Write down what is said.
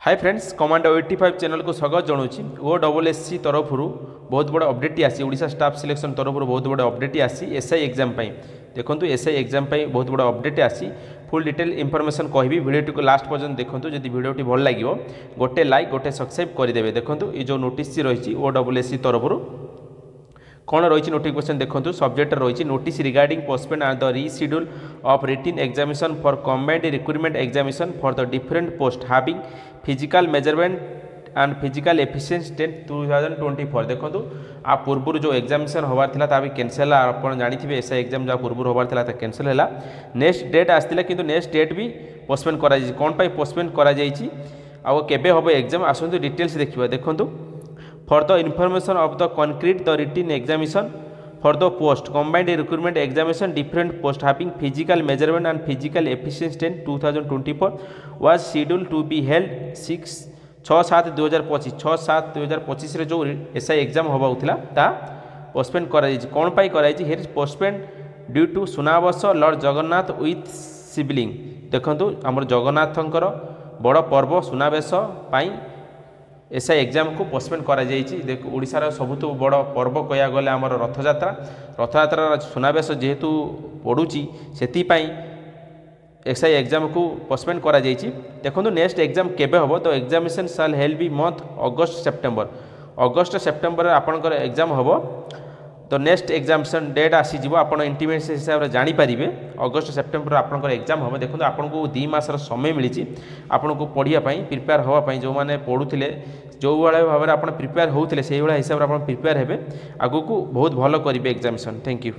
Hi friends commando 85 channel को स्वागत जनाऊँगी OSSC तरफ बहुत बड़ा अपडेट आसी ओडिशा स्टाफ सिलेक्शन तरफ बहुत बड़ा अपडेट आसी एसआई एग्जाम देखो एसआई एग्जाम बहुत बड़ा अपडेट आसी फुल डिटेल इनफॉरमेशन कहबी वीडियो को लास्ट पर्यंत देखो जब वीडियो भल लगे गोटे लाइक गोटे सब्सक्राइब करदे देखो ये जो नोटिस रही OSSC तरफ कौन रही नोटिफिकेशन देखो सब्जेक्ट रही notice regarding postpone and the reschedule of written examination for combined recruitment examination for the different post having physical measurement and physical efficiency test 2024 देखो आ पूर्व जो एग्जामिनेशन होबार था ता भी कैंसल आप जानी एसआई एग्जाम जहाँ पूर्व होबार था कैंसल है नेक्स्ट डेट आसाला कि नेक्स्ट डेट भी पोस्टपोन करा कौन पोस्टपोन करा केबे हम एग्जाम आसतु डिटेल्स देखा देखो for the information of the concrete the written examination for the post combined recruitment examination different post having physical measurement and physical efficiency test 2024 was scheduled to be held 6/7/2025 रे जो SI exam होबा उथिला ता postpone करा कौन पाई करा here postpone due to Sunabesha lord Jagannath विथ शिवलिंग देखंतु हमर जगन्नाथंकर बड़ पर्व सुनाबेश पाई एसआई एग्जाम को पोस्टपोन करा ओडिशार सबुठ बड़ पर्व कह गले आमर रथयात्रा सुनाबेश जेहेतु पड़ुची से एसआई एग्जाम को पोस्टपोन करा देखो नेक्स्ट एग्जाम केबे हम तो एग्जामिनेशन साल held be month August September आपंकर एग्जाम हम तो नेक्स्ट एग्जामिनेशन डेट आसीज आप इंटीमेशन हिसाब से जानीपारे अगस्ट सेप्टेम्बर आपंकर एग्जाम हम देखो आपको 2 मासर समय मिली आपन को पढ़ाई प्रिपेयर हाँपाई जो मैंने पढ़ुले जो भाई भाव में आप प्रिपेयर होते से हिसाब से आप प्रिपेयर हे आगू को बहुत भल करेंगे एग्जामिनेशन थैंक यू।